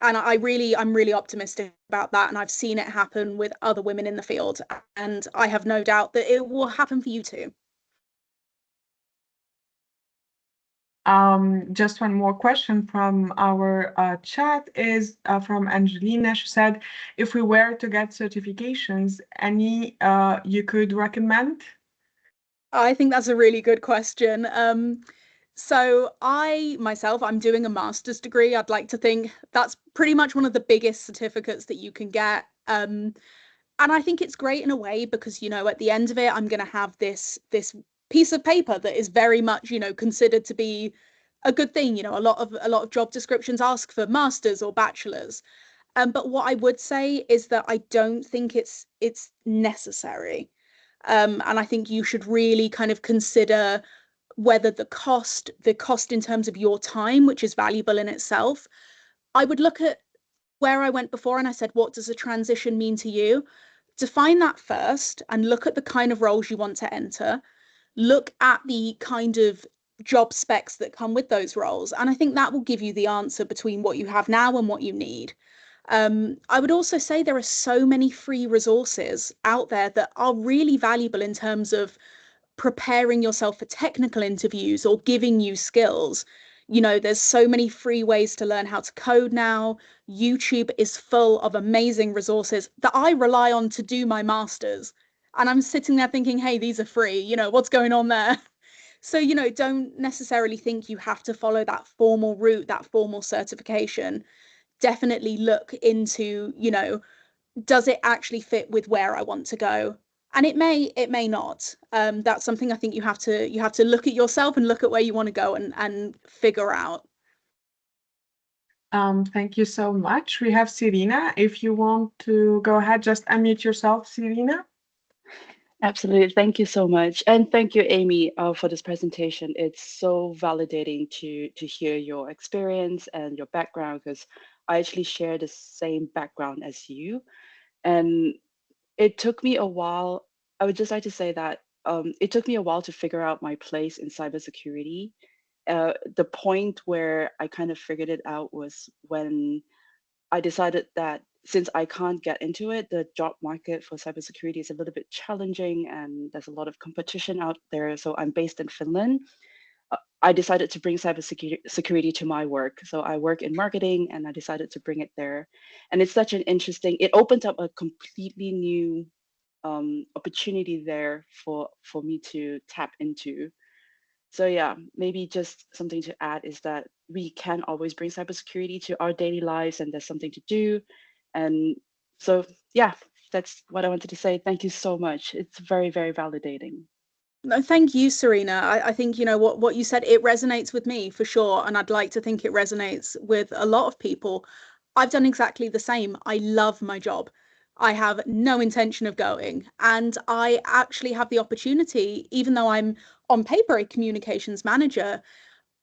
And I'm really optimistic about that, and I've seen it happen with other women in the field, and I have no doubt that it will happen for you too. Just one more question from our chat is from Angelina. She said, if we were to get certifications, any you could recommend? I think that's a really good question. So I'm doing a master's degree. I'd like to think that's pretty much one of the biggest certificates that you can get. And I think it's great in a way because, at the end of it, I'm going to have this piece of paper that is very much, considered to be a good thing. A lot of job descriptions ask for masters or bachelors. But what I would say is that I don't think it's necessary. And I think you should really kind of consider whether the cost in terms of your time, which is valuable in itself. I would look at where I went before and I said, what does a transition mean to you? Define that first and look at the kind of roles you want to enter. Look at the kind of job specs that come with those roles. And I think that will give you the answer between what you have now and what you need. I would also say there are so many free resources out there that are really valuable in terms of preparing yourself for technical interviews or giving you skills. There's so many free ways to learn how to code now. YouTube is full of amazing resources that I rely on to do my masters. And I'm sitting there thinking, hey, these are free. What's going on there? So, don't necessarily think you have to follow that formal route, that formal certification. Definitely look into, does it actually fit with where I want to go? And it may not. That's something I think you have to look at yourself and look at where you want to go and figure out. Thank you so much. We have Serena. If you want to go ahead, just unmute yourself, Serena. Absolutely. Thank you so much. And thank you, Amy, for this presentation. It's so validating to hear your experience and your background, because I actually share the same background as you. And it took me a while. I would just like to say that it took me a while to figure out my place in cybersecurity. The point where I kind of figured it out was when I decided that since I can't get into it, the job market for cybersecurity is a little bit challenging and there's a lot of competition out there. So I'm based in Finland. I decided to bring cybersecurity to my work. So I work in marketing and I decided to bring it there. And it's such an interesting, it opened up a completely new opportunity there for me to tap into. So yeah, maybe just something to add is that we can always bring cybersecurity to our daily lives and there's something to do. And so yeah, that's what I wanted to say. Thank you so much. It's very, very validating. No, thank you, Serena. I think, what you said, it resonates with me for sure. And I'd like to think it resonates with a lot of people. I've done exactly the same. I love my job. I have no intention of going. And I actually have the opportunity, even though I'm on paper a communications manager,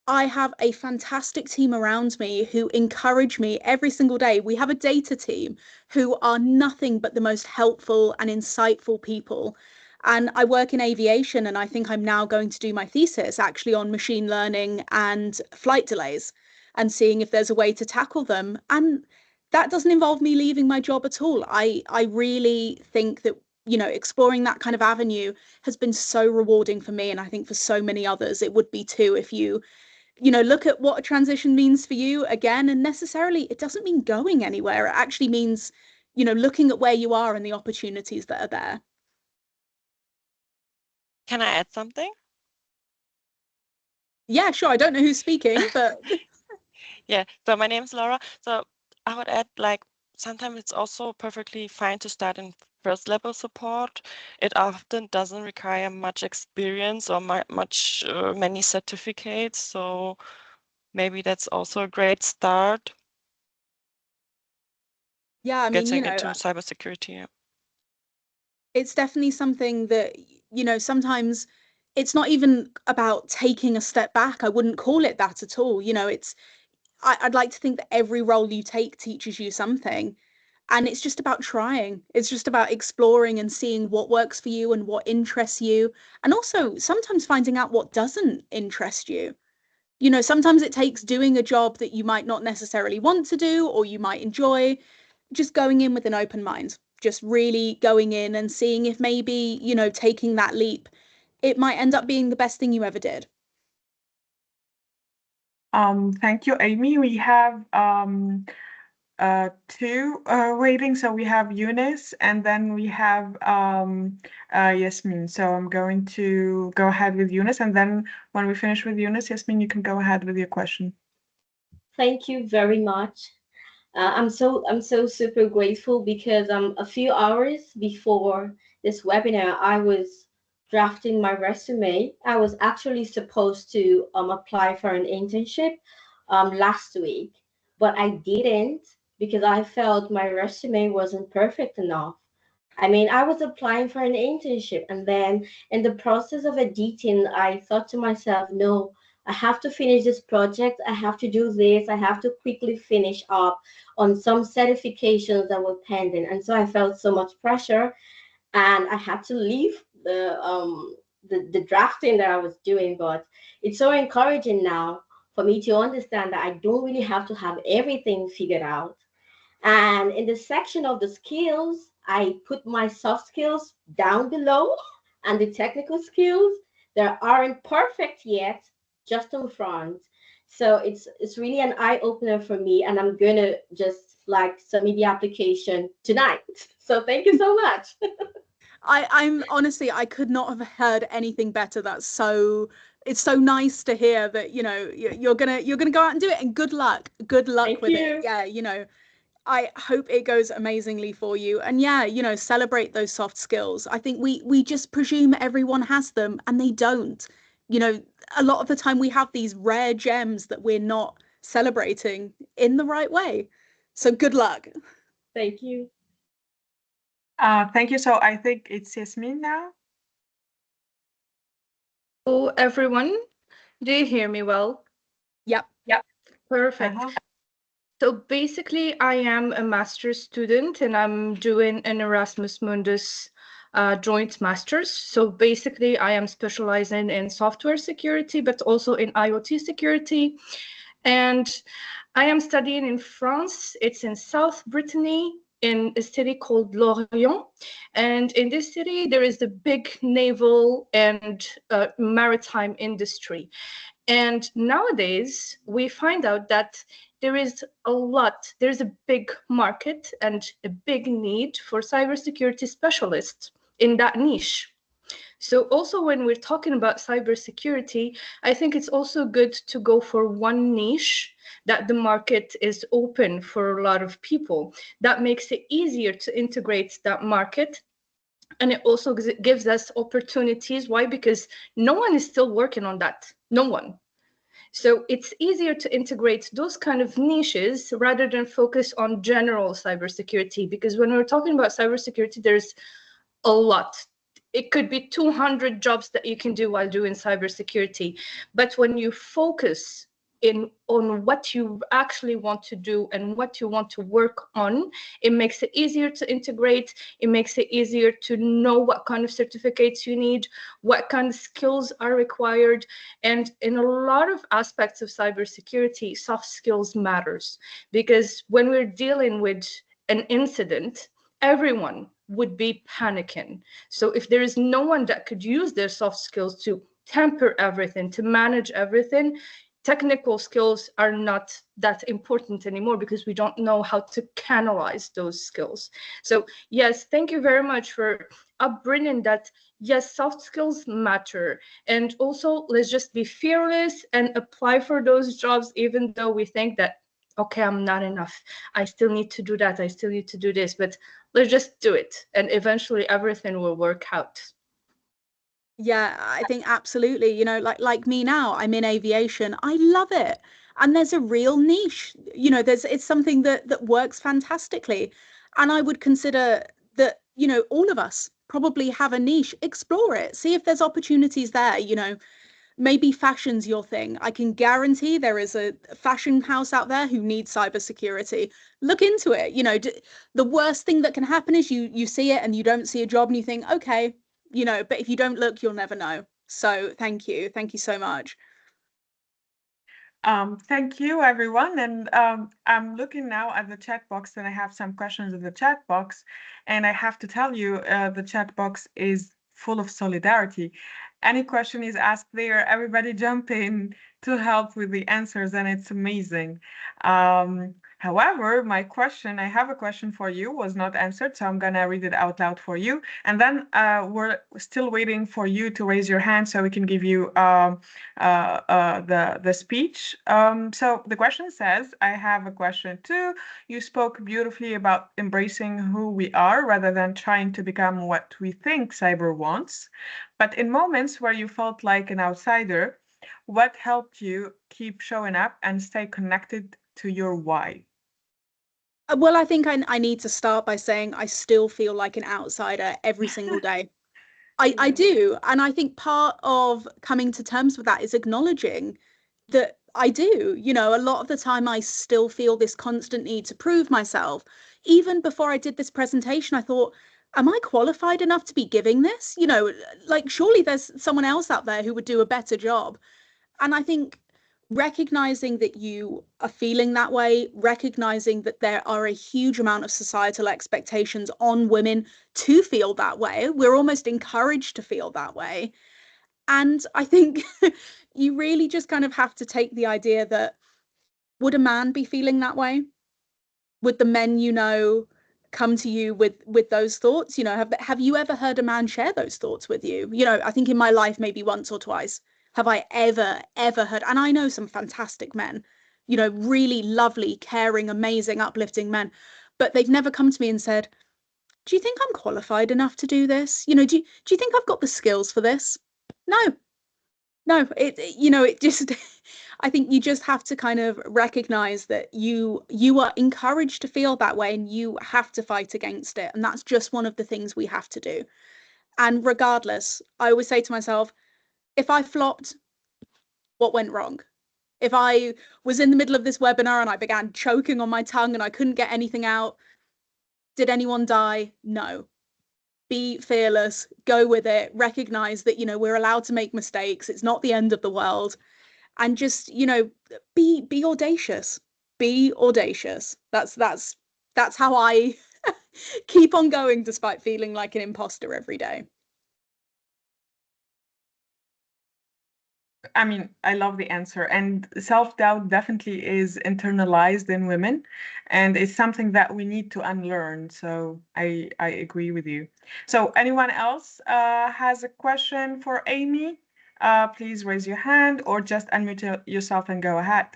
I have a fantastic team around me who encourage me every single day. We have a data team who are nothing but the most helpful and insightful people. And I work in aviation, and I think I'm now going to do my thesis actually on machine learning and flight delays and seeing if there's a way to tackle them. And that doesn't involve me leaving my job at all. I really think that, exploring that kind of avenue has been so rewarding for me. And I think for so many others, it would be too if you look at what a transition means for you again. And necessarily, it doesn't mean going anywhere. It actually means, looking at where you are and the opportunities that are there. Can I add something? Yeah, sure. I don't know who's speaking, but Yeah, so my name is Laura. So I would add, like, sometimes it's also perfectly fine to start in first level support. It often doesn't require much experience or many certificates. So maybe that's also a great start yeah, I mean, getting into cybersecurity. Yeah. it's definitely something that, sometimes it's not even about taking a step back. I wouldn't call it that at all. I'd like to think that every role you take teaches you something. And it's just about trying. It's just about exploring and seeing what works for you and what interests you. And also sometimes finding out what doesn't interest you. Sometimes it takes doing a job that you might not necessarily want to do or you might enjoy, just going in with an open mind, just really going in and seeing if maybe, taking that leap, it might end up being the best thing you ever did. Thank you, Amy. We have two waiting. So we have Eunice and then we have Yasmin. So I'm going to go ahead with Eunice, and then when we finish with Eunice, Yasmin, you can go ahead with your question. Thank you very much. I'm so super grateful because a few hours before this webinar, I was drafting my resume. I was actually supposed to apply for an internship last week, but I didn't because I felt my resume wasn't perfect enough. I mean, I was applying for an internship, and then in the process of editing, I thought to myself, no, I have to finish this project. I have to do this. I have to quickly finish up on some certifications that were pending. And so I felt so much pressure, and I had to leave the drafting that I was doing. But it's so encouraging now for me to understand that I don't really have to have everything figured out. And in the section of the skills, I put my soft skills down below and the technical skills that aren't perfect yet, just in front. So it's really an eye opener for me, and I'm gonna just like submit the application tonight. So thank you so much. I'm honestly, I could not have heard anything better. It's so nice to hear that, you're gonna go out and do it, and good luck Thank with you. it. Yeah, I hope it goes amazingly for you. And yeah, you know, celebrate those soft skills. I think we just presume everyone has them and they don't. You know, a lot of the time we have these rare gems that we're not celebrating in the right way. So good luck. Thank you. Thank you. So I think it's Yasmin now. Hello, everyone. Do you hear me well? Yep. Yep. Perfect. Uh-huh. So basically, I am a master's student and I'm doing an Erasmus Mundus joint master's. So basically, I am specializing in software security, but also in IoT security. And I am studying in France. It's in South Brittany, in a city called Lorient. And in this city, there is the big naval and maritime industry. And nowadays, we find out that there's a big market and a big need for cybersecurity specialists in that niche. So also when we're talking about cybersecurity, I think it's also good to go for one niche that the market is open for a lot of people. That makes it easier to integrate that market. And it also gives us opportunities. Why? Because no one is still working on that. No one. So it's easier to integrate those kind of niches rather than focus on general cybersecurity. Because when we're talking about cybersecurity, there's a lot. It could be 200 jobs that you can do while doing cybersecurity. But when you focus on what you actually want to do and what you want to work on, it makes it easier to integrate. It makes it easier to know what kind of certificates you need, what kind of skills are required. And in a lot of aspects of cybersecurity, soft skills matters, because when we're dealing with an incident, everyone would be panicking. So if there is no one that could use their soft skills to temper everything, to manage everything, technical skills are not that important anymore because we don't know how to canalize those skills. So yes, thank you very much for upbringing that. Yes, soft skills matter. And also, let's just be fearless and apply for those jobs, even though we think that, okay, I'm not enough. I still need to do that. I still need to do this. But let's just do it. And eventually everything will work out. Yeah, I think absolutely. You know, like me now, I'm in aviation. I love it. And there's a real niche. You know, it's something that works fantastically. And I would consider that, you know, all of us probably have a niche. Explore it. See if there's opportunities there, you know. Maybe fashion's your thing. I can guarantee there is a fashion house out there who needs cybersecurity. Look into it. You know, the worst thing that can happen is you see it and you don't see a job and you think, okay, you know, but if you don't look, you'll never know. So thank you so much. Thank you, everyone. And I'm looking now at the chat box, and I have some questions in the chat box. And I have to tell you, the chat box is full of solidarity. Any question is asked there, everybody jump in to help with the answers, and it's amazing. However, I have a question for you, was not answered, so I'm gonna read it out loud for you. And then we're still waiting for you to raise your hand so we can give you the speech. So the question says, I have a question too. You spoke beautifully about embracing who we are rather than trying to become what we think cyber wants. But in moments where you felt like an outsider, what helped you keep showing up and stay connected to your why? Well, I think I need to start by saying I still feel like an outsider every single day. I do. And I think part of coming to terms with that is acknowledging that I do. You know, a lot of the time I still feel this constant need to prove myself. Even before I did this presentation, I thought, am I qualified enough to be giving this? You know, like surely there's someone else out there who would do a better job. And I think recognizing that you are feeling that way, recognizing that there are a huge amount of societal expectations on women to feel that way. We're almost encouraged to feel that way. And I think you really just kind of have to take the idea that, would a man be feeling that way? Would the men you know come to you with those thoughts? You know, have you ever heard a man share those thoughts with you? You know, I think in my life maybe once or twice have I ever heard, and I know some fantastic men you know, really lovely, caring, amazing, uplifting men. But they've never come to me and said, do you think I'm qualified enough to do this? You know, do you think I've got the skills for this? No, no, you know, it just, I think you just have to kind of recognize that you are encouraged to feel that way and you have to fight against it. And that's just one of the things we have to do. And regardless, I always say to myself, if I flopped, what went wrong? If I was in the middle of this webinar and I began choking on my tongue and I couldn't get anything out, did anyone die? No. Be fearless, go with it, recognize that, you know, we're allowed to make mistakes. It's not the end of the world. And just, you know, be audacious. Be audacious. That's how I keep on going despite feeling like an imposter every day. I mean, I love the answer. And self-doubt definitely is internalized in women, and it's something that we need to unlearn. So I agree with you. So anyone else has a question for Amy? Please raise your hand or just unmute yourself and go ahead.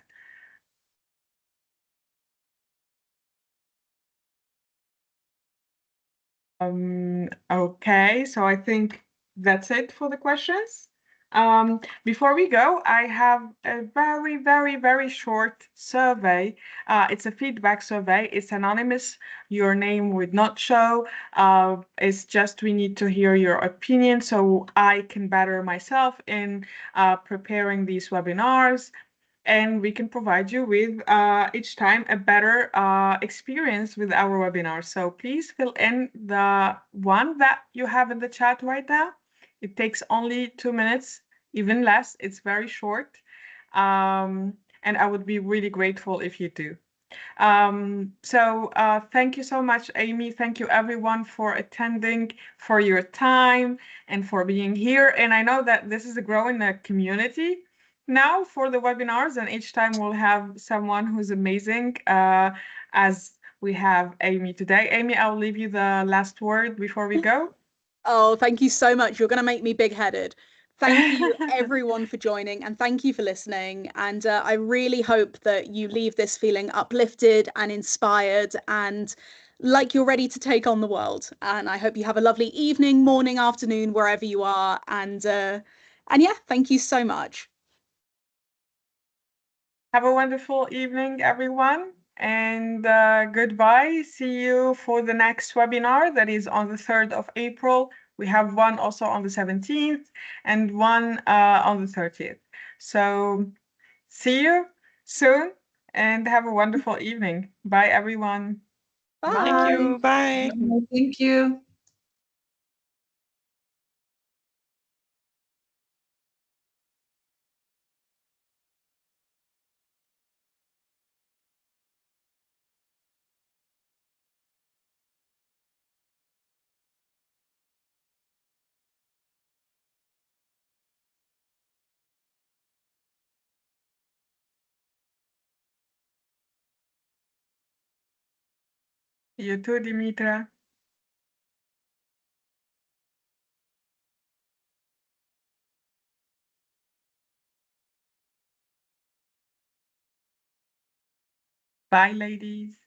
Okay, so I think that's it for the questions. Before we go, I have a very, very, very short survey. It's a feedback survey. It's anonymous. Your name would not show. It's just we need to hear your opinion so I can better myself in preparing these webinars, and we can provide you with each time a better experience with our webinar. So please fill in the one that you have in the chat right now. It takes only 2 minutes, even less. It's very short. And I would be really grateful if you do. Thank you so much, Amy. Thank you everyone for attending, for your time, and for being here. And I know that this is a growing community now for the webinars, and each time we'll have someone who's amazing, as we have Amy today. Amy, I'll leave you the last word before we go. Oh, thank you so much. You're going to make me big-headed. Thank you, everyone, for joining, and thank you for listening. And I really hope that you leave this feeling uplifted and inspired and like you're ready to take on the world. And I hope you have a lovely evening, morning, afternoon, wherever you are. And yeah, thank you so much. Have a wonderful evening, everyone, and goodbye. See you for the next webinar that is on the 3rd of April. We have one also on the 17th and one on the 30th. So see you soon and have a wonderful evening. Bye, everyone. Bye. Thank you. Bye. Thank you. You too, Dimitra. Bye, ladies.